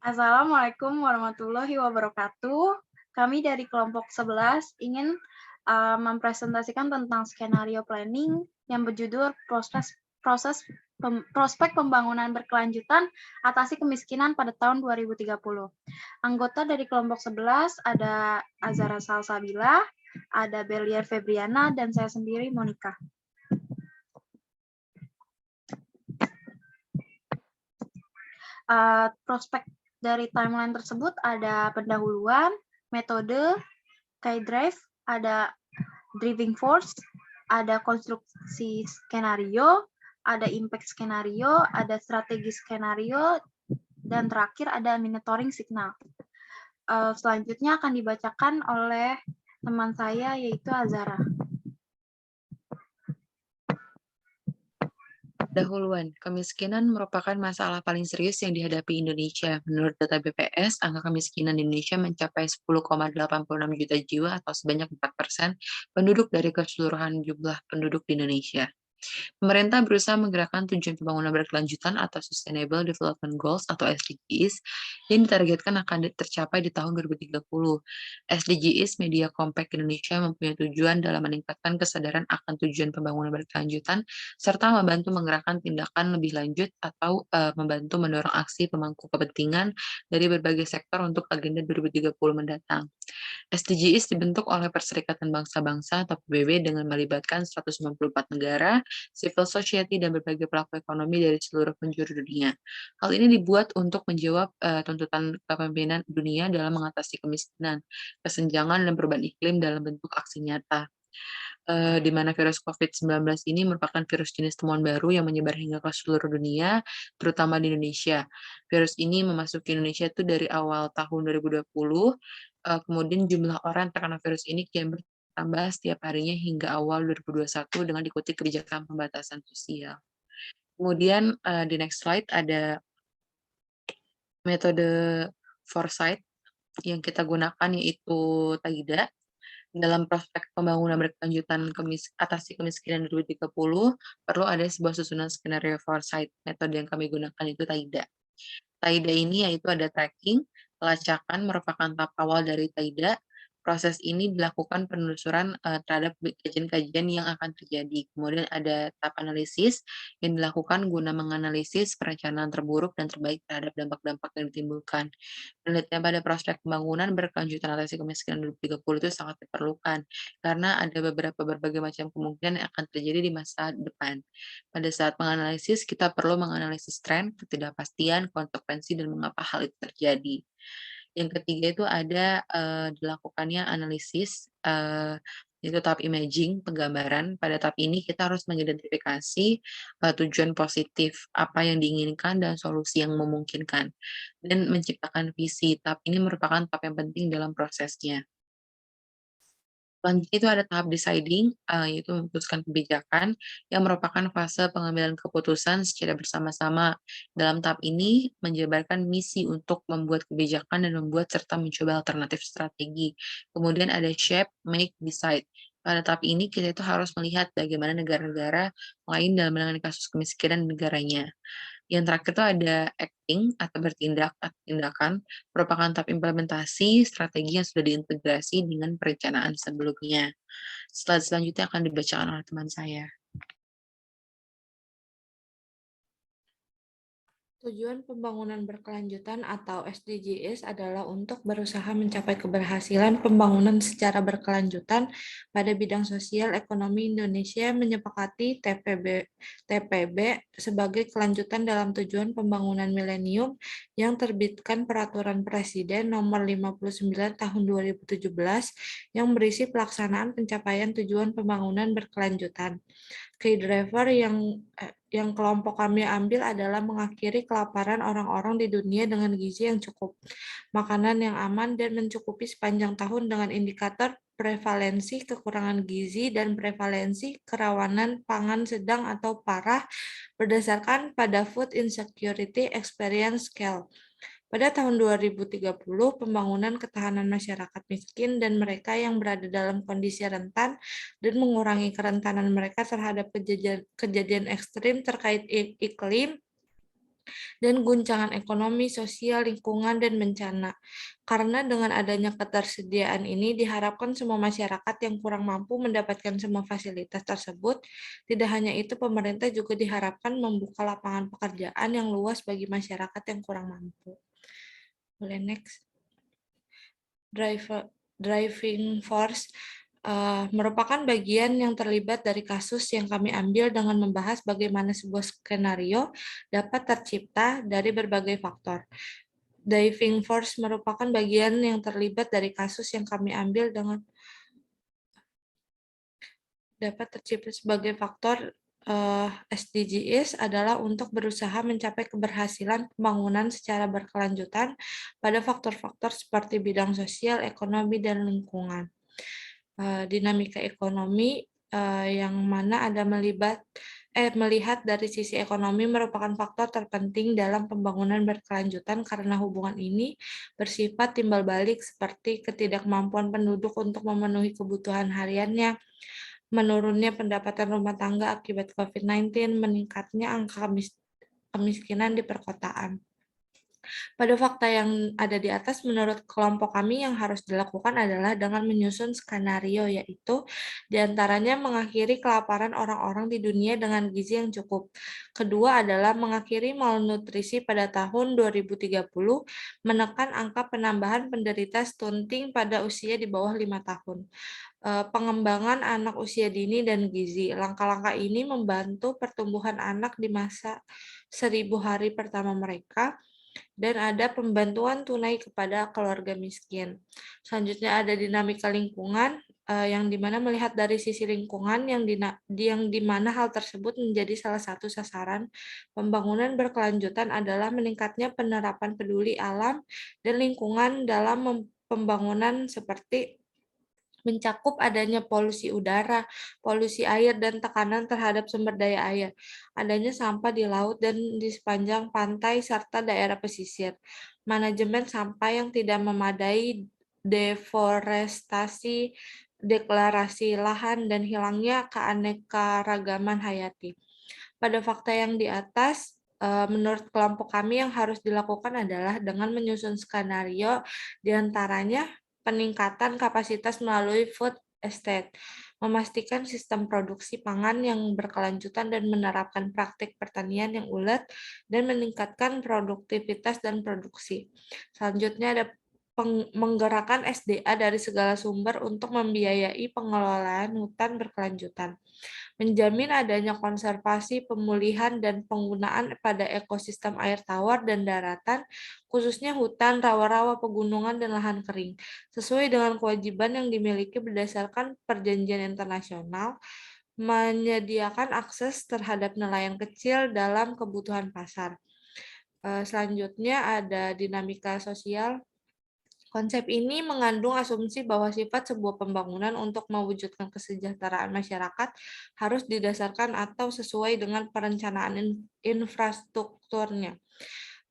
Assalamualaikum warahmatullahi wabarakatuh. Kami dari kelompok 11 ingin mempresentasikan tentang skenario planning yang berjudul prospek pembangunan berkelanjutan atasi kemiskinan pada tahun 2030. Anggota dari kelompok 11 ada Azara Salsabila, ada Belier Febriana, dan saya sendiri Monica. Prospek dari timeline tersebut ada pendahuluan, metode, key drive, ada driving force, ada konstruksi skenario, ada impact skenario, ada strategi skenario, dan terakhir ada monitoring signal. Selanjutnya akan dibacakan oleh teman saya yaitu Azara. Dahuluan, kemiskinan merupakan masalah paling serius yang dihadapi Indonesia. Menurut data BPS, angka kemiskinan di Indonesia mencapai 10,86 juta jiwa atau sebanyak 4% penduduk dari keseluruhan jumlah penduduk di Indonesia. Pemerintah berusaha menggerakkan tujuan pembangunan berkelanjutan atau Sustainable Development Goals atau SDGs yang ditargetkan akan tercapai di tahun 2030. SDGs Media Compact Indonesia mempunyai tujuan dalam meningkatkan kesadaran akan tujuan pembangunan berkelanjutan serta membantu menggerakkan tindakan lebih lanjut atau membantu mendorong aksi pemangku kepentingan dari berbagai sektor untuk agenda 2030 mendatang. SDGs dibentuk oleh Perserikatan Bangsa-Bangsa atau PBB dengan melibatkan 194 negara, civil society, dan berbagai pelaku ekonomi dari seluruh penjuru dunia. Hal ini dibuat untuk menjawab tuntutan kepemimpinan dunia dalam mengatasi kemiskinan, kesenjangan, dan perubahan iklim dalam bentuk aksi nyata. Di mana virus COVID-19 ini merupakan virus jenis temuan baru yang menyebar hingga ke seluruh dunia, terutama di Indonesia. Virus ini memasuki Indonesia itu dari awal tahun 2020, kemudian jumlah orang yang terkena virus ini kian bertambah setiap harinya hingga awal 2021 dengan diikuti kebijakan pembatasan sosial. Kemudian di next slide ada metode foresight yang kita gunakan yaitu TAIDA. Dalam prospek pembangunan berkelanjutan atasi kemiskinan 2030, perlu ada sebuah susunan skenario foresight. Metode yang kami gunakan itu TAIDA. TAIDA ini yaitu ada tracking, pelacakan merupakan tahap awal dari TAIDA. Proses ini dilakukan penelusuran terhadap kajian-kajian yang akan terjadi. Kemudian ada tahap analisis yang dilakukan guna menganalisis perencanaan terburuk dan terbaik terhadap dampak-dampak yang ditimbulkan. Penelitian pada prospek pembangunan berkelanjutan atasi kemiskinan 2030 itu sangat diperlukan karena ada berbagai macam kemungkinan yang akan terjadi di masa depan. Pada saat menganalisis, kita perlu menganalisis tren, ketidakpastian, konsekuensi, dan mengapa hal itu terjadi. Yang ketiga itu ada dilakukannya analisis, yaitu tahap imaging, penggambaran. Pada tahap ini kita harus mengidentifikasi tujuan positif, apa yang diinginkan, dan solusi yang memungkinkan, dan menciptakan visi. Tahap ini merupakan tahap yang penting dalam prosesnya. Selanjutnya itu ada tahap deciding, yaitu memutuskan kebijakan yang merupakan fase pengambilan keputusan secara bersama-sama. Dalam tahap ini menjabarkan misi untuk membuat kebijakan dan membuat serta mencoba alternatif strategi. Kemudian ada shape, make, decide. Pada tahap ini kita itu harus melihat bagaimana negara-negara lain dalam menangani kasus kemiskinan di negaranya. Yang terakhir itu ada acting atau bertindak atau tindakan, merupakan tahap implementasi strategi yang sudah diintegrasi dengan perencanaan sebelumnya. Slide selanjutnya akan dibacakan oleh teman saya. Tujuan pembangunan berkelanjutan atau SDGs adalah untuk berusaha mencapai keberhasilan pembangunan secara berkelanjutan pada bidang sosial ekonomi. Indonesia menyepakati TPB sebagai kelanjutan dalam tujuan pembangunan milenium yang terbitkan Peraturan Presiden Nomor 59 Tahun 2017 yang berisi pelaksanaan pencapaian tujuan pembangunan berkelanjutan. Key driver yang kelompok kami ambil adalah mengakhiri kelaparan orang-orang di dunia dengan gizi yang cukup, makanan yang aman, dan mencukupi sepanjang tahun dengan indikator prevalensi kekurangan gizi dan prevalensi kerawanan pangan sedang atau parah berdasarkan pada Food Insecurity Experience Scale. Pada tahun 2030, pembangunan ketahanan masyarakat miskin dan mereka yang berada dalam kondisi rentan dan mengurangi kerentanan mereka terhadap kejadian ekstrim terkait iklim dan guncangan ekonomi, sosial, lingkungan, dan bencana. Karena dengan adanya ketersediaan ini diharapkan semua masyarakat yang kurang mampu mendapatkan semua fasilitas tersebut. Tidak hanya itu, pemerintah juga diharapkan membuka lapangan pekerjaan yang luas bagi masyarakat yang kurang mampu. Boleh next. Driving force merupakan bagian yang terlibat dari kasus yang kami ambil dengan membahas bagaimana sebuah skenario dapat tercipta dari berbagai faktor. Driving force merupakan bagian yang terlibat dari kasus yang kami ambil dengan dapat tercipta sebagai faktor SDGs adalah untuk berusaha mencapai keberhasilan pembangunan secara berkelanjutan pada faktor-faktor seperti bidang sosial, ekonomi, dan lingkungan. Dinamika ekonomi yang mana ada melihat dari sisi ekonomi merupakan faktor terpenting dalam pembangunan berkelanjutan karena hubungan ini bersifat timbal balik seperti ketidakmampuan penduduk untuk memenuhi kebutuhan hariannya, menurunnya pendapatan rumah tangga akibat COVID-19, meningkatnya angka kemiskinan di perkotaan. Pada fakta yang ada di atas, menurut kelompok kami yang harus dilakukan adalah dengan menyusun skenario, yaitu diantaranya mengakhiri kelaparan orang-orang di dunia dengan gizi yang cukup. Kedua adalah mengakhiri malnutrisi pada tahun 2030, menekan angka penambahan penderita stunting pada usia di bawah 5 tahun. Pengembangan anak usia dini dan gizi. Langkah-langkah ini membantu pertumbuhan anak di masa 1000 hari pertama mereka, dan ada pembantuan tunai kepada keluarga miskin. Selanjutnya ada dinamika lingkungan, yang dimana melihat dari sisi lingkungan yang dimana hal tersebut menjadi salah satu sasaran pembangunan berkelanjutan adalah meningkatnya penerapan peduli alam dan lingkungan dalam pembangunan seperti mencakup adanya polusi udara, polusi air, dan tekanan terhadap sumber daya air, adanya sampah di laut dan di sepanjang pantai serta daerah pesisir, manajemen sampah yang tidak memadai, deforestasi, deklarasi lahan, dan hilangnya keanekaragaman hayati. Pada fakta yang di atas, menurut kelompok kami yang harus dilakukan adalah dengan menyusun skenario, diantaranya peningkatan kapasitas melalui food estate, memastikan sistem produksi pangan yang berkelanjutan dan menerapkan praktik pertanian yang ulet, dan meningkatkan produktivitas dan produksi. Selanjutnya ada menggerakkan SDA dari segala sumber untuk membiayai pengelolaan hutan berkelanjutan, menjamin adanya konservasi, pemulihan, dan penggunaan pada ekosistem air tawar dan daratan, khususnya hutan, rawa-rawa, pegunungan, dan lahan kering, sesuai dengan kewajiban yang dimiliki berdasarkan perjanjian internasional, menyediakan akses terhadap nelayan kecil dalam kebutuhan pasar. Selanjutnya ada dinamika sosial. Konsep ini mengandung asumsi bahwa sifat sebuah pembangunan untuk mewujudkan kesejahteraan masyarakat harus didasarkan atau sesuai dengan perencanaan infrastrukturnya.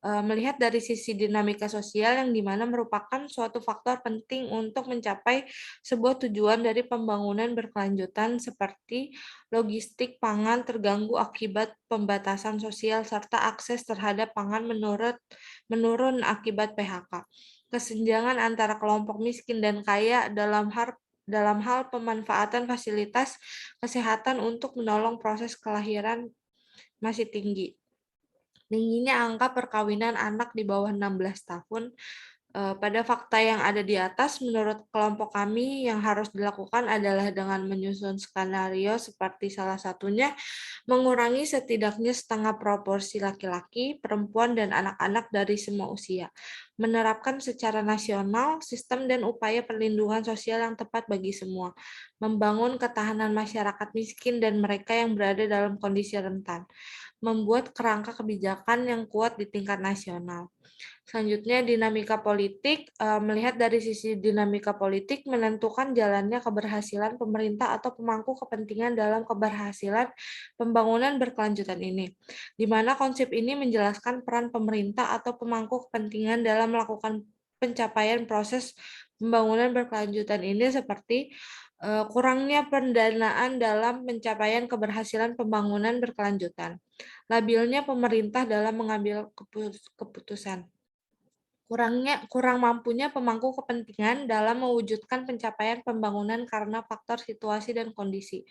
Melihat dari sisi dinamika sosial yang dimana merupakan suatu faktor penting untuk mencapai sebuah tujuan dari pembangunan berkelanjutan seperti logistik pangan terganggu akibat pembatasan sosial serta akses terhadap pangan menurun akibat PHK. Kesenjangan antara kelompok miskin dan kaya dalam hal pemanfaatan fasilitas kesehatan untuk menolong proses kelahiran masih tinggi. Tingginya angka perkawinan anak di bawah 16 tahun. Pada fakta yang ada di atas, menurut kelompok kami yang harus dilakukan adalah dengan menyusun skenario seperti salah satunya mengurangi setidaknya setengah proporsi laki-laki, perempuan, dan anak-anak dari semua usia, menerapkan secara nasional sistem dan upaya perlindungan sosial yang tepat bagi semua, membangun ketahanan masyarakat miskin dan mereka yang berada dalam kondisi rentan, membuat kerangka kebijakan yang kuat di tingkat nasional. Selanjutnya dinamika politik, melihat dari sisi dinamika politik menentukan jalannya keberhasilan pemerintah atau pemangku kepentingan dalam keberhasilan pembangunan berkelanjutan ini, di mana konsep ini menjelaskan peran pemerintah atau pemangku kepentingan dalam melakukan pencapaian proses pembangunan berkelanjutan ini seperti kurangnya pendanaan dalam pencapaian keberhasilan pembangunan berkelanjutan, labilnya pemerintah dalam mengambil keputusan. Kurang mampunya pemangku kepentingan dalam mewujudkan pencapaian pembangunan karena faktor situasi dan kondisi.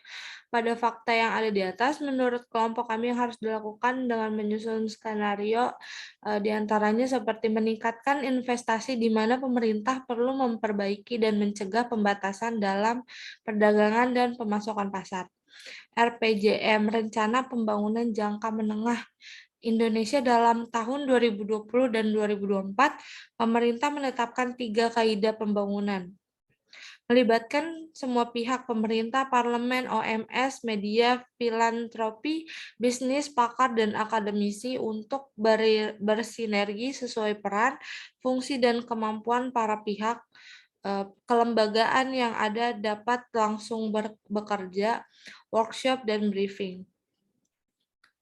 Pada fakta yang ada di atas, menurut kelompok kami yang harus dilakukan dengan menyusun skenario diantaranya seperti meningkatkan investasi di mana pemerintah perlu memperbaiki dan mencegah pembatasan dalam perdagangan dan pemasokan pasar. RPJM, Rencana Pembangunan Jangka Menengah Indonesia dalam tahun 2020 dan 2024, pemerintah menetapkan 3 kaidah pembangunan. Melibatkan semua pihak pemerintah, parlemen, OMS, media, filantropi, bisnis, pakar, dan akademisi untuk bersinergi sesuai peran, fungsi, dan kemampuan para pihak. Kelembagaan yang ada dapat langsung bekerja, workshop, dan briefing.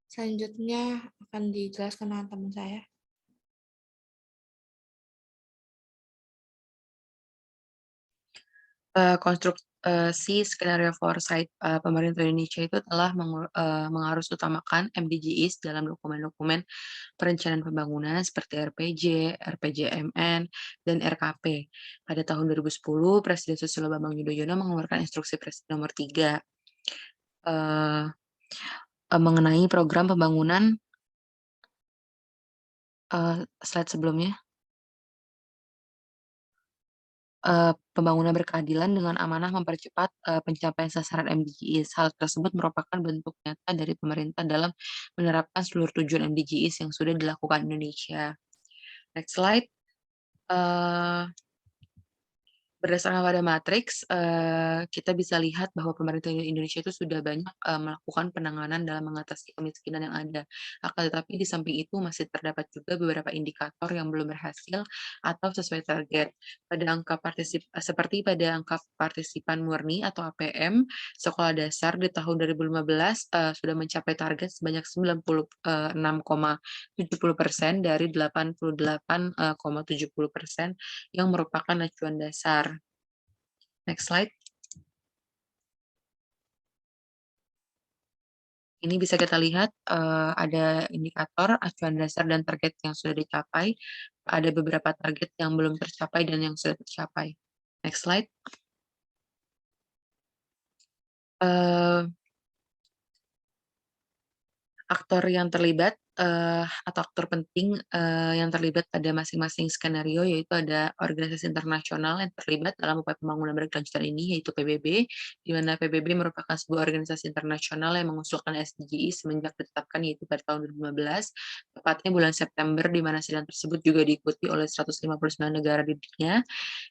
Selanjutnya akan dijelaskan oleh teman saya. Konstruksi skenario foresight pemerintah Indonesia itu telah mengharusutamakan MDGs dalam dokumen-dokumen perencanaan pembangunan seperti RPG, RPJMN, dan RKP. Pada tahun 2010, Presiden Susilo Bambang Yudhoyono mengeluarkan Instruksi Presiden Nomor 3 mengenai program pembangunan. Slide sebelumnya. Pembangunan berkeadilan dengan amanah mempercepat pencapaian sasaran MDGs. Hal tersebut merupakan bentuk nyata dari pemerintah dalam menerapkan seluruh tujuan MDGs yang sudah dilakukan Indonesia. Next slide. Berdasarkan pada matriks, kita bisa lihat bahwa pemerintah Indonesia itu sudah banyak melakukan penanganan dalam mengatasi kemiskinan yang ada. Akan tetapi di samping itu masih terdapat juga beberapa indikator yang belum berhasil atau sesuai target. Seperti pada angka partisipan murni atau APM, sekolah dasar di tahun 2015 sudah mencapai target sebanyak 96,70% dari 88,70% yang merupakan acuan dasar. Next slide. Ini bisa kita lihat ada indikator acuan dasar dan target yang sudah dicapai. Ada beberapa target yang belum tercapai dan yang sudah tercapai. Next slide. Aktor yang terlibat atau aktor penting yang terlibat pada masing-masing skenario, yaitu ada organisasi internasional yang terlibat dalam upaya pembangunan berkelanjutan ini, yaitu PBB, di mana PBB merupakan sebuah organisasi internasional yang mengusulkan SDGs semenjak ditetapkan, yaitu pada tahun 2015, tepatnya bulan September, di mana sidang tersebut juga diikuti oleh 159 negara di dunia,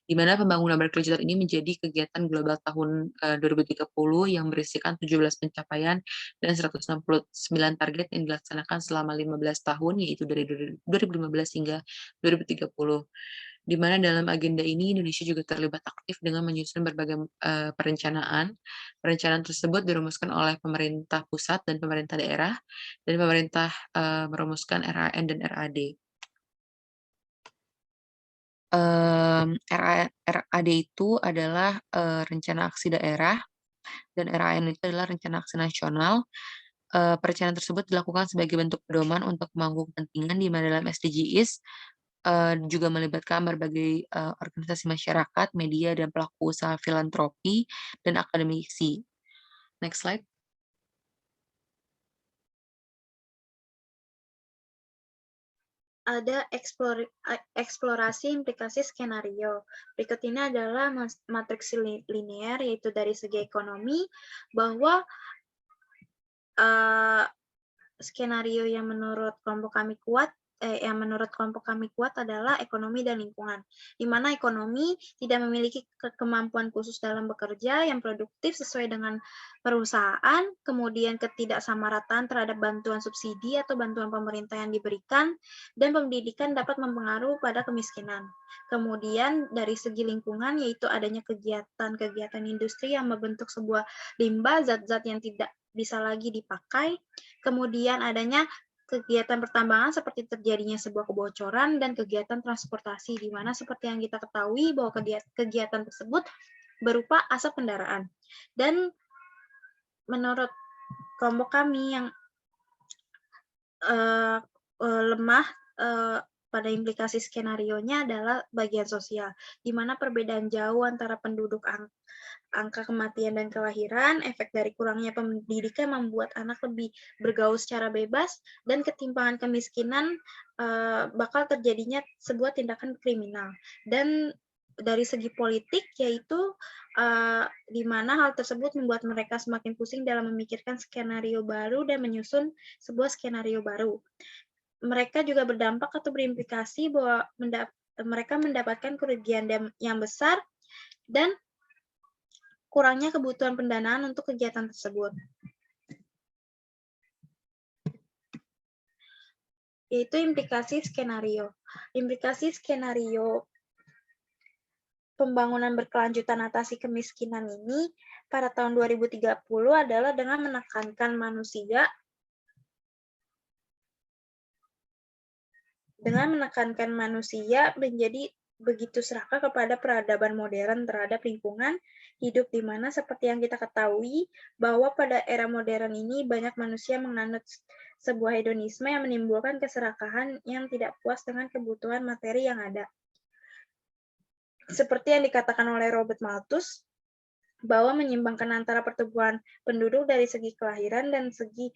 di mana pembangunan berkelanjutan ini menjadi kegiatan global tahun 2030 yang berisikan 17 pencapaian dan 169 target yang dilaksanakan selama 15 tahun, yaitu dari 2015 hingga 2030. Di mana dalam agenda ini Indonesia juga terlibat aktif dengan menyusun berbagai perencanaan. Perencanaan tersebut dirumuskan oleh pemerintah pusat dan pemerintah daerah, dan pemerintah merumuskan RAN dan RAD. RAD itu adalah rencana aksi daerah, dan RAN itu adalah rencana aksi nasional. Perencanaan tersebut dilakukan sebagai bentuk pedoman untuk pemangku kepentingan, di mana dalam SDGs juga melibatkan berbagai organisasi masyarakat, media, dan pelaku usaha filantropi dan akademisi. Next slide. Ada eksplorasi implikasi skenario. Berikut ini adalah matriks linear, yaitu dari segi ekonomi, bahwa skenario yang menurut kelompok kami kuat adalah ekonomi dan lingkungan, di mana ekonomi tidak memiliki kemampuan khusus dalam bekerja yang produktif sesuai dengan perusahaan, kemudian ketidaksamarataan terhadap bantuan subsidi atau bantuan pemerintah yang diberikan, dan pendidikan dapat mempengaruhi pada kemiskinan. Kemudian dari segi lingkungan, yaitu adanya kegiatan industri yang membentuk sebuah limbah, zat-zat yang tidak bisa lagi dipakai, kemudian adanya kegiatan pertambangan seperti terjadinya sebuah kebocoran, dan kegiatan transportasi, di mana seperti yang kita ketahui bahwa kegiatan tersebut berupa asap kendaraan. Dan menurut kelompok kami yang lemah pada implikasi skenarionya adalah bagian sosial, di mana perbedaan jauh antara penduduk angka kematian dan kelahiran, efek dari kurangnya pendidikan membuat anak lebih bergaul secara bebas, dan ketimpangan kemiskinan bakal terjadinya sebuah tindakan kriminal. Dan dari segi politik, yaitu di mana hal tersebut membuat mereka semakin pusing dalam memikirkan skenario baru dan menyusun sebuah skenario baru. Mereka juga berdampak atau berimplikasi bahwa mereka mendapatkan kerugian yang besar dan kurangnya kebutuhan pendanaan untuk kegiatan tersebut. Yaitu implikasi skenario. Implikasi skenario pembangunan berkelanjutan atasi kemiskinan ini pada tahun 2030 adalah dengan menekankan manusia menjadi begitu serakah kepada peradaban modern terhadap lingkungan hidup, di mana seperti yang kita ketahui bahwa pada era modern ini banyak manusia menganut sebuah hedonisme yang menimbulkan keserakahan yang tidak puas dengan kebutuhan materi yang ada. Seperti yang dikatakan oleh Robert Malthus, bahwa menyimbangkan antara pertumbuhan penduduk dari segi kelahiran dan segi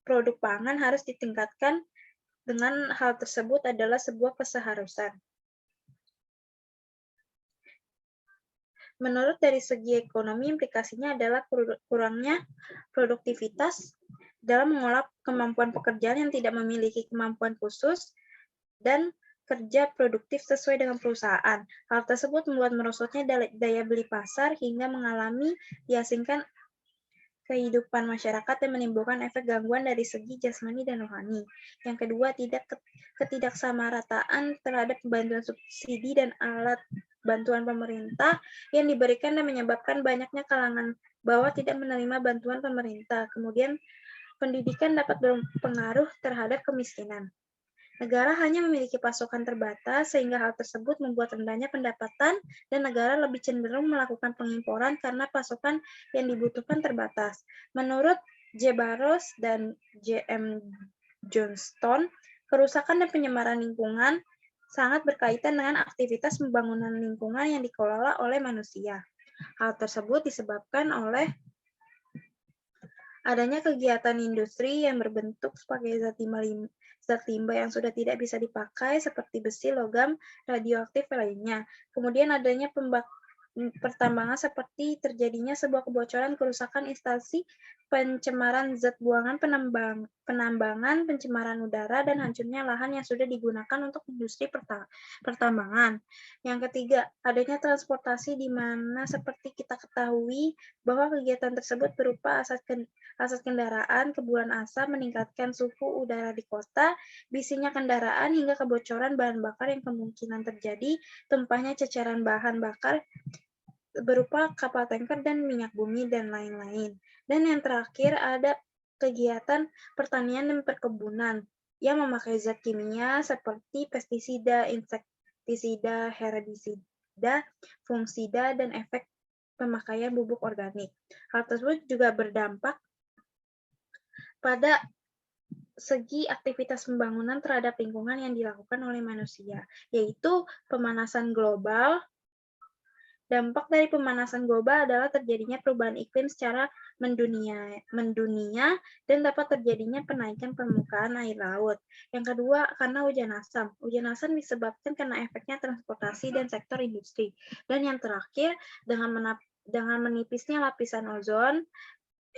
produk pangan harus ditingkatkan. Dengan hal tersebut adalah sebuah keseharusan. Menurut dari segi ekonomi, implikasinya adalah kurangnya produktivitas dalam mengolah kemampuan pekerjaan yang tidak memiliki kemampuan khusus dan kerja produktif sesuai dengan perusahaan. Hal tersebut membuat merosotnya daya beli pasar hingga mengalami diasingkan kehidupan masyarakat dan menimbulkan efek gangguan dari segi jasmani dan rohani. Yang kedua, ketidaksamarataan terhadap bantuan subsidi dan alat bantuan pemerintah yang diberikan dan menyebabkan banyaknya kalangan bawah tidak menerima bantuan pemerintah. Kemudian, pendidikan dapat berpengaruh terhadap kemiskinan. Negara hanya memiliki pasokan terbatas, sehingga hal tersebut membuat rendahnya pendapatan dan negara lebih cenderung melakukan pengimporan karena pasokan yang dibutuhkan terbatas. Menurut J. Barros dan J. M. Johnston, kerusakan dan pencemaran lingkungan sangat berkaitan dengan aktivitas pembangunan lingkungan yang dikelola oleh manusia. Hal tersebut disebabkan oleh adanya kegiatan industri yang berbentuk sebagai zat limbah yang sudah tidak bisa dipakai seperti besi, logam, radioaktif lainnya. Kemudian adanya pertambangan seperti terjadinya sebuah kebocoran, kerusakan instalasi pencemaran zat buangan, penambangan, pencemaran udara, dan hancurnya lahan yang sudah digunakan untuk industri pertambangan. Yang ketiga, adanya transportasi di mana seperti kita ketahui bahwa kegiatan tersebut berupa asap kendaraan, kepulan asap, meningkatkan suhu udara di kota, bisinya kendaraan, hingga kebocoran bahan bakar yang kemungkinan terjadi, tumpahnya ceceran bahan bakar berupa kapal tanker dan minyak bumi, dan lain-lain. Dan yang terakhir ada kegiatan pertanian dan perkebunan yang memakai zat kimia seperti pestisida, insektisida, herbisida, fungisida, dan efek pemakaian pupuk organik. Hal tersebut juga berdampak pada segi aktivitas pembangunan terhadap lingkungan yang dilakukan oleh manusia, yaitu pemanasan global. Dampak dari pemanasan global adalah terjadinya perubahan iklim secara mendunia dan dapat terjadinya penaikan permukaan air laut. Yang kedua, karena hujan asam. Hujan asam disebabkan karena efeknya transportasi dan sektor industri. Dan yang terakhir, dengan menipisnya lapisan ozon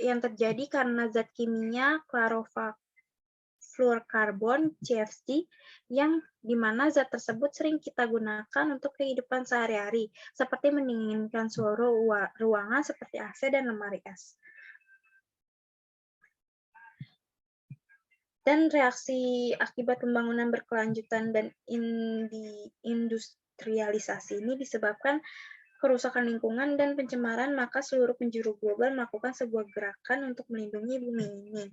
yang terjadi karena zat kimia chlorofluorokarbon (CFC) yang dimana zat tersebut sering kita gunakan untuk kehidupan sehari-hari, seperti mendinginkan suhu ruangan seperti AC dan lemari es. Dan reaksi akibat pembangunan berkelanjutan dan industrialisasi ini disebabkan kerusakan lingkungan dan pencemaran, maka seluruh penjuru global melakukan sebuah gerakan untuk melindungi bumi ini.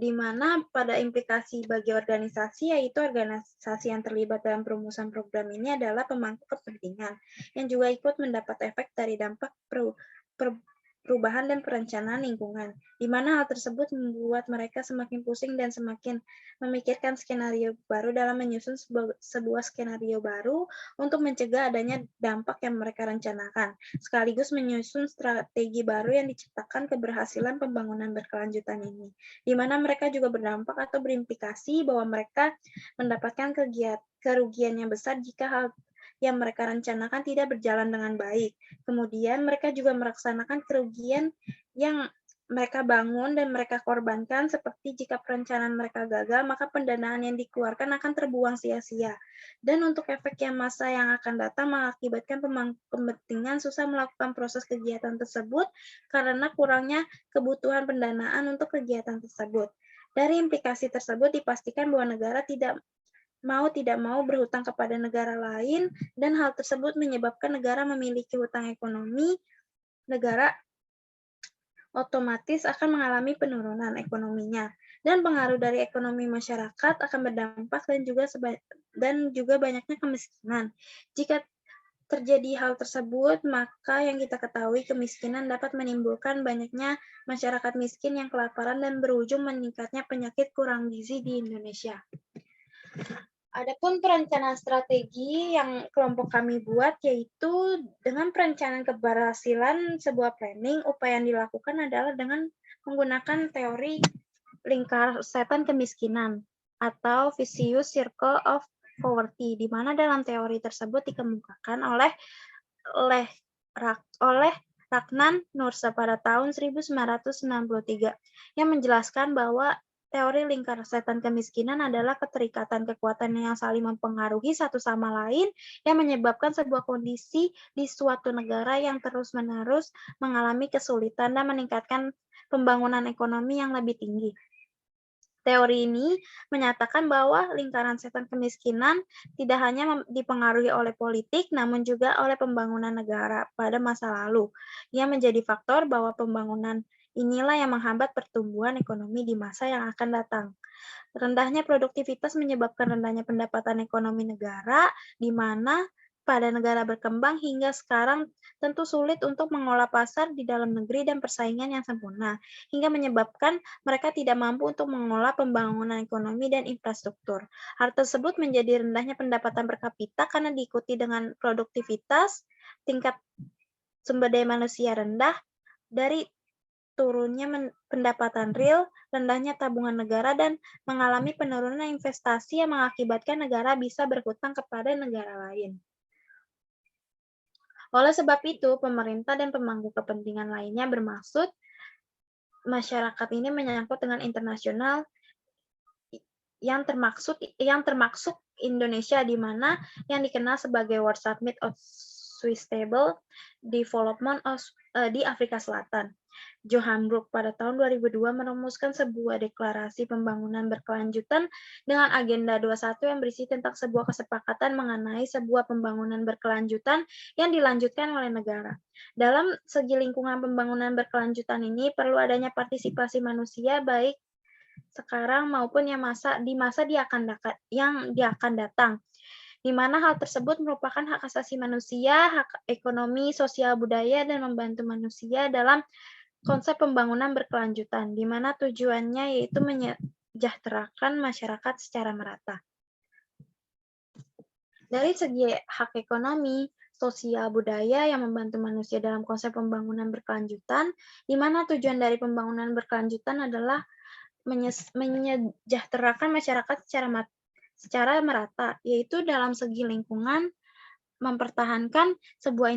Di mana pada implikasi bagi organisasi, yaitu organisasi yang terlibat dalam perumusan program ini adalah pemangku kepentingan, yang juga ikut mendapat efek dari dampak perubahan dan perencanaan lingkungan, di mana hal tersebut membuat mereka semakin pusing dan semakin memikirkan skenario baru dalam menyusun sebuah skenario baru untuk mencegah adanya dampak yang mereka rencanakan, sekaligus menyusun strategi baru yang diciptakan keberhasilan pembangunan berkelanjutan ini, di mana mereka juga berdampak atau berimplikasi bahwa mereka mendapatkan kerugian yang besar jika hal yang mereka rencanakan tidak berjalan dengan baik. Kemudian mereka juga melaksanakan kerugian yang mereka bangun dan mereka korbankan, seperti jika perencanaan mereka gagal, maka pendanaan yang dikeluarkan akan terbuang sia-sia. Dan untuk efek yang masa yang akan datang mengakibatkan kepentingan susah melakukan proses kegiatan tersebut karena kurangnya kebutuhan pendanaan untuk kegiatan tersebut. Dari implikasi tersebut dipastikan bahwa negara tidak mau berhutang kepada negara lain, dan hal tersebut menyebabkan negara memiliki hutang ekonomi. Negara otomatis akan mengalami penurunan ekonominya, dan pengaruh dari ekonomi masyarakat akan berdampak dan juga banyaknya kemiskinan. Jika terjadi hal tersebut, maka yang kita ketahui kemiskinan dapat menimbulkan banyaknya masyarakat miskin yang kelaparan dan berujung meningkatnya penyakit kurang gizi di Indonesia. Adapun perencanaan strategi yang kelompok kami buat, yaitu dengan perencanaan keberhasilan sebuah planning, upaya yang dilakukan adalah dengan menggunakan teori lingkar setan kemiskinan atau vicious circle of poverty, di mana dalam teori tersebut dikemukakan oleh Ragnar Nurse pada tahun 1993, yang menjelaskan bahwa teori lingkar setan kemiskinan adalah keterikatan kekuatan yang saling mempengaruhi satu sama lain yang menyebabkan sebuah kondisi di suatu negara yang terus-menerus mengalami kesulitan dan meningkatkan pembangunan ekonomi yang lebih tinggi. Teori ini menyatakan bahwa lingkaran setan kemiskinan tidak hanya dipengaruhi oleh politik, namun juga oleh pembangunan negara pada masa lalu, yang menjadi faktor bahwa pembangunan inilah yang menghambat pertumbuhan ekonomi di masa yang akan datang. Rendahnya produktivitas menyebabkan rendahnya pendapatan ekonomi negara, di mana pada negara berkembang hingga sekarang tentu sulit untuk mengolah pasar di dalam negeri dan persaingan yang sempurna, hingga menyebabkan mereka tidak mampu untuk mengolah pembangunan ekonomi dan infrastruktur. Hal tersebut menjadi rendahnya pendapatan per kapita karena diikuti dengan produktivitas, tingkat sumber daya manusia rendah, dari turunnya pendapatan real, rendahnya tabungan negara, dan mengalami penurunan investasi yang mengakibatkan negara bisa berhutang kepada negara lain. Oleh sebab itu, pemerintah dan pemangku kepentingan lainnya bermaksud masyarakat ini menyangkut dengan internasional yang termaksud Indonesia, di mana yang dikenal sebagai World Summit of Sustainable Development di Afrika Selatan. Johannesburg pada tahun 2002 merumuskan sebuah deklarasi pembangunan berkelanjutan dengan agenda 21 yang berisi tentang sebuah kesepakatan mengenai sebuah pembangunan berkelanjutan yang dilanjutkan oleh negara. Dalam segi lingkungan pembangunan berkelanjutan ini perlu adanya partisipasi manusia baik sekarang maupun yang akan datang, di mana hal tersebut merupakan hak asasi manusia, hak ekonomi, sosial, budaya, dan membantu manusia dalam konsep pembangunan berkelanjutan, di mana tujuannya yaitu menyejahterakan masyarakat secara merata. Dari segi hak ekonomi, sosial, budaya yang membantu manusia dalam konsep pembangunan berkelanjutan, di mana tujuan dari pembangunan berkelanjutan adalah menyejahterakan masyarakat secara merata, yaitu dalam segi lingkungan, mempertahankan sebuah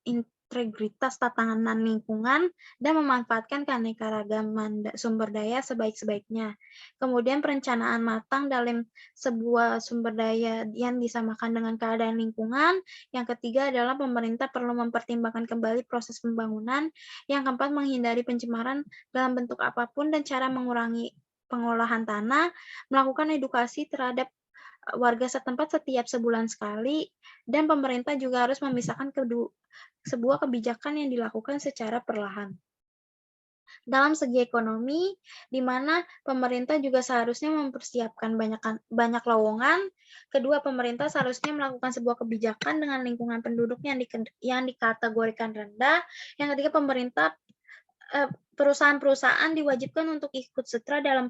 integritas tatanan lingkungan, dan memanfaatkan keanekaragaman sumber daya sebaik-baiknya. Kemudian perencanaan matang dalam sebuah sumber daya yang disamakan dengan keadaan lingkungan. Yang ketiga adalah pemerintah perlu mempertimbangkan kembali proses pembangunan. Yang keempat, menghindari pencemaran dalam bentuk apapun dan cara mengurangi pengolahan tanah, melakukan edukasi terhadap warga setempat setiap sebulan sekali, dan pemerintah juga harus memisahkan sebuah kebijakan yang dilakukan secara perlahan. Dalam segi ekonomi, di mana pemerintah juga seharusnya mempersiapkan banyak lowongan. Kedua, pemerintah seharusnya melakukan sebuah kebijakan dengan lingkungan penduduk yang dikategorikan rendah. Yang ketiga, pemerintah perusahaan-perusahaan diwajibkan untuk ikut serta dalam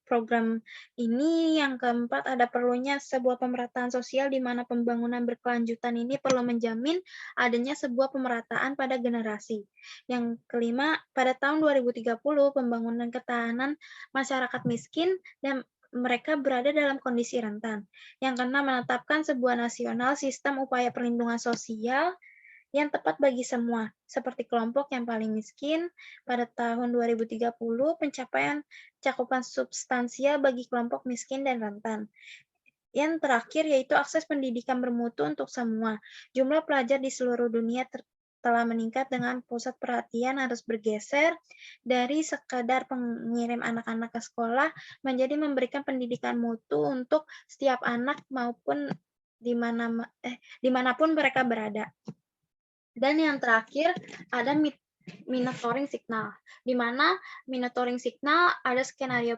program ini. Yang keempat, ada perlunya sebuah pemerataan sosial di mana pembangunan berkelanjutan ini perlu menjamin adanya sebuah pemerataan pada generasi. Yang kelima, pada tahun 2030 pembangunan ketahanan masyarakat miskin dan mereka berada dalam kondisi rentan. Yang keenam, menetapkan sebuah nasional sistem upaya perlindungan sosial yang tepat bagi semua, seperti kelompok yang paling miskin. Pada tahun 2030, pencapaian cakupan substansial bagi kelompok miskin dan rentan. Yang terakhir yaitu akses pendidikan bermutu untuk semua. Jumlah pelajar di seluruh dunia telah meningkat dengan pusat perhatian harus bergeser dari sekadar pengirim anak-anak ke sekolah menjadi memberikan pendidikan mutu untuk setiap anak maupun dimanapun mereka berada. Dan yang terakhir ada monitoring signal, di mana monitoring signal ada skenario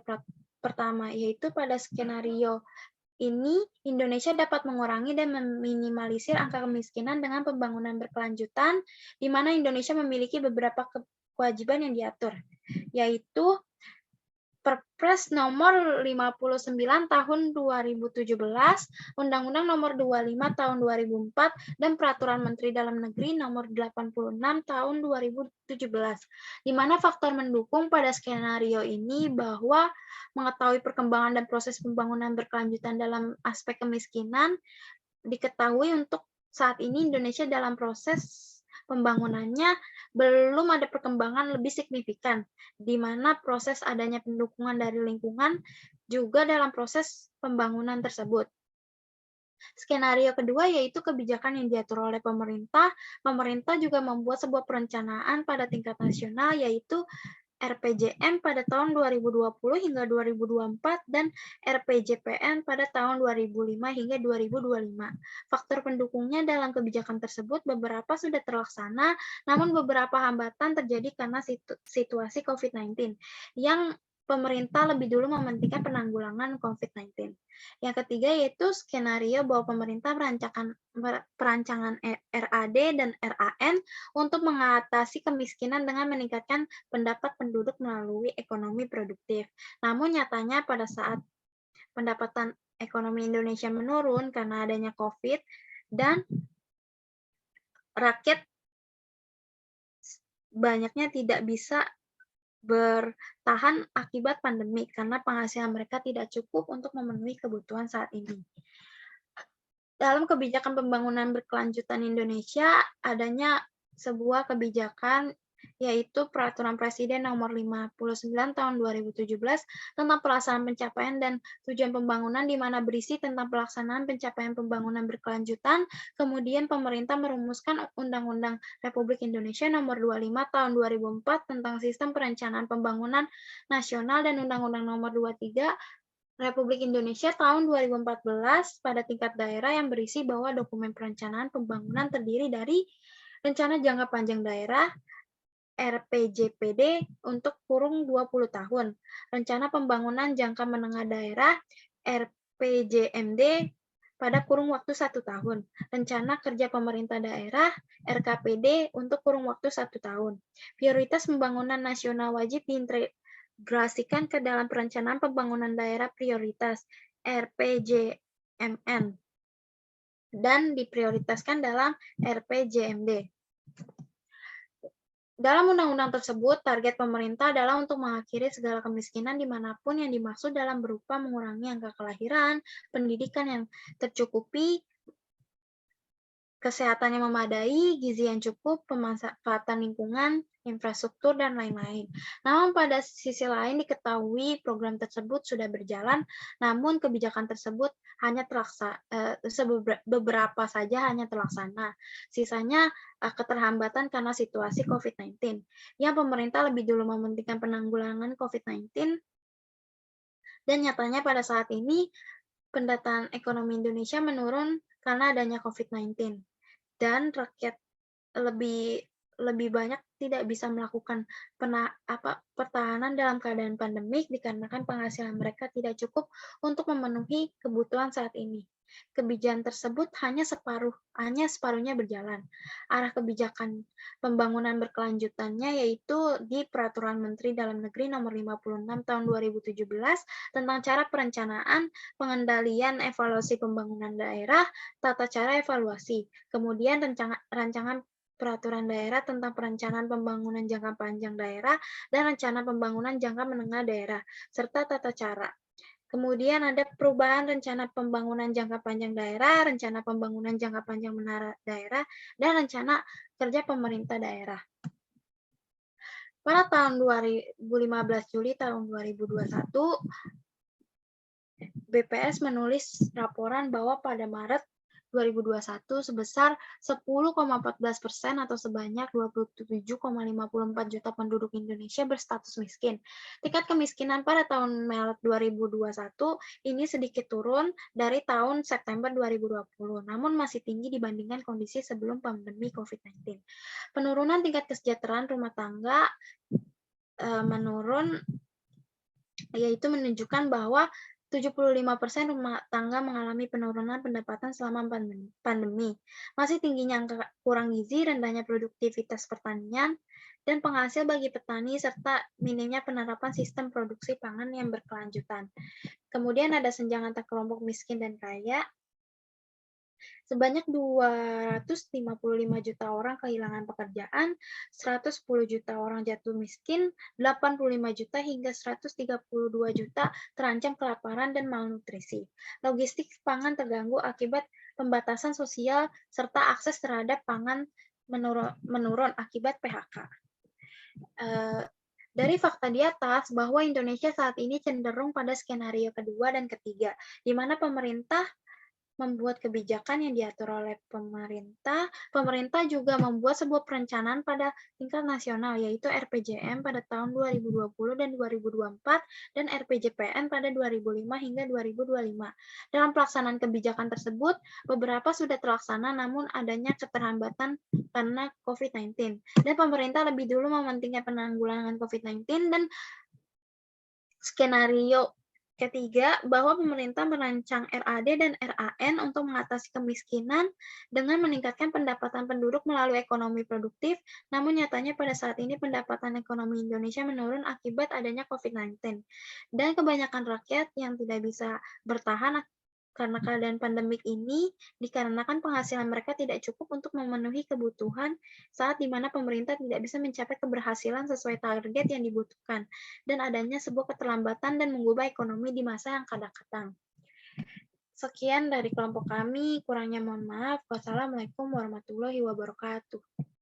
pertama, yaitu pada skenario ini Indonesia dapat mengurangi dan meminimalisir angka kemiskinan dengan pembangunan berkelanjutan, di mana Indonesia memiliki beberapa kewajiban yang diatur, yaitu Perpres nomor 59 tahun 2017, Undang-Undang nomor 25 tahun 2004, dan Peraturan Menteri Dalam Negeri nomor 86 tahun 2017, di mana faktor mendukung pada skenario ini bahwa mengetahui perkembangan dan proses pembangunan berkelanjutan dalam aspek kemiskinan, diketahui untuk saat ini Indonesia dalam proses pembangunannya belum ada perkembangan lebih signifikan, di mana proses adanya pendukungan dari lingkungan juga dalam proses pembangunan tersebut. Skenario kedua yaitu kebijakan yang diatur oleh pemerintah. Pemerintah juga membuat sebuah perencanaan pada tingkat nasional, yaitu RPJM pada tahun 2020 hingga 2024 dan RPJPN pada tahun 2005 hingga 2025. Faktor pendukungnya dalam kebijakan tersebut beberapa sudah terlaksana, namun beberapa hambatan terjadi karena situasi COVID-19 yang pemerintah lebih dulu mementingkan penanggulangan COVID-19. Yang ketiga yaitu skenario bahwa pemerintah perancangan RAD dan RAN untuk mengatasi kemiskinan dengan meningkatkan pendapat penduduk melalui ekonomi produktif. Namun nyatanya pada saat pendapatan ekonomi Indonesia menurun karena adanya COVID dan rakyat banyaknya tidak bisa bertahan akibat pandemi karena penghasilan mereka tidak cukup untuk memenuhi kebutuhan saat ini. Dalam kebijakan pembangunan berkelanjutan Indonesia, adanya sebuah kebijakan yaitu Peraturan Presiden Nomor 59 Tahun 2017 tentang pelaksanaan pencapaian dan tujuan pembangunan, di mana berisi tentang pelaksanaan pencapaian pembangunan berkelanjutan. Kemudian pemerintah merumuskan Undang-Undang Republik Indonesia Nomor 25 Tahun 2004 tentang Sistem Perencanaan Pembangunan Nasional dan Undang-Undang Nomor 23 Republik Indonesia tahun 2014 pada tingkat daerah yang berisi bahwa dokumen perencanaan pembangunan terdiri dari Rencana Jangka Panjang Daerah RPJPD untuk kurun 20 tahun, Rencana Pembangunan Jangka Menengah Daerah RPJMD pada kurun waktu 1 tahun, Rencana Kerja Pemerintah Daerah RKPD untuk kurun waktu 1 tahun. Prioritas pembangunan nasional wajib diintegrasikan ke dalam Perencanaan Pembangunan Daerah Prioritas RPJMN dan diprioritaskan dalam RPJMD. Dalam undang-undang tersebut, target pemerintah adalah untuk mengakhiri segala kemiskinan dimanapun yang dimaksud dalam berupa mengurangi angka kelahiran, pendidikan yang tercukupi, kesehatan yang memadai, gizi yang cukup, pemanfaatan lingkungan, infrastruktur, dan lain-lain. Namun pada sisi lain diketahui program tersebut sudah berjalan, namun kebijakan tersebut hanya beberapa saja hanya terlaksana. Sisanya keterhambatan karena situasi COVID-19. Yang pemerintah lebih dulu mementingkan penanggulangan COVID-19, dan nyatanya pada saat ini pendataan ekonomi Indonesia menurun karena adanya COVID-19. Dan rakyat lebih lebih banyak tidak bisa melakukan pertahanan dalam keadaan pandemik dikarenakan penghasilan mereka tidak cukup untuk memenuhi kebutuhan saat ini. Kebijakan tersebut hanya separuhnya berjalan. Arah kebijakan pembangunan berkelanjutannya yaitu di Peraturan Menteri Dalam Negeri Nomor 56 Tahun 2017 tentang cara perencanaan, pengendalian, evaluasi pembangunan daerah, tata cara evaluasi, kemudian rancangan Peraturan Daerah tentang Perencanaan Pembangunan Jangka Panjang Daerah dan Rencana Pembangunan Jangka Menengah Daerah, serta tata cara. Kemudian ada perubahan Rencana Pembangunan Jangka Panjang Daerah, Rencana Pembangunan Jangka Panjang Menengah Daerah, dan Rencana Kerja Pemerintah Daerah. Pada tahun 2015 Juli tahun 2021, BPS menulis laporan bahwa pada Maret 2021 sebesar 10,14% atau sebanyak 27,54 juta penduduk Indonesia berstatus miskin. Tingkat kemiskinan pada tahun Maret 2021 ini sedikit turun dari tahun September 2020, namun masih tinggi dibandingkan kondisi sebelum pandemi COVID-19. Penurunan tingkat kesejahteraan rumah tangga menurun, yaitu menunjukkan bahwa 75% rumah tangga mengalami penurunan pendapatan selama pandemi. Masih tingginya angka kurang gizi, rendahnya produktivitas pertanian, dan penghasil bagi petani, serta minimnya penerapan sistem produksi pangan yang berkelanjutan. Kemudian ada senjang antar kelompok miskin dan kaya. Sebanyak 255 juta orang kehilangan pekerjaan, 110 juta orang jatuh miskin, 85 juta hingga 132 juta terancam kelaparan dan malnutrisi. Logistik pangan terganggu akibat pembatasan sosial serta akses terhadap pangan menurun akibat PHK. Dari fakta di atas bahwa Indonesia saat ini cenderung pada skenario kedua dan ketiga, di mana pemerintah membuat kebijakan yang diatur oleh pemerintah. Pemerintah juga membuat sebuah perencanaan pada tingkat nasional, yaitu RPJM pada tahun 2020 dan 2024, dan RPJPN pada 2005 hingga 2025. Dalam pelaksanaan kebijakan tersebut, beberapa sudah terlaksana, namun adanya keterlambatan karena COVID-19. Dan pemerintah lebih dulu mementingkan penanggulangan COVID-19 dan skenario ketiga, bahwa pemerintah merancang RAD dan RAN untuk mengatasi kemiskinan dengan meningkatkan pendapatan penduduk melalui ekonomi produktif, namun nyatanya pada saat ini pendapatan ekonomi Indonesia menurun akibat adanya COVID-19. Dan kebanyakan rakyat yang tidak bisa bertahan karena keadaan pandemik ini dikarenakan penghasilan mereka tidak cukup untuk memenuhi kebutuhan saat di mana pemerintah tidak bisa mencapai keberhasilan sesuai target yang dibutuhkan dan adanya sebuah keterlambatan dan mengubah ekonomi di masa yang kadang datang. Sekian dari kelompok kami, kurangnya mohon maaf. Wassalamualaikum warahmatullahi wabarakatuh.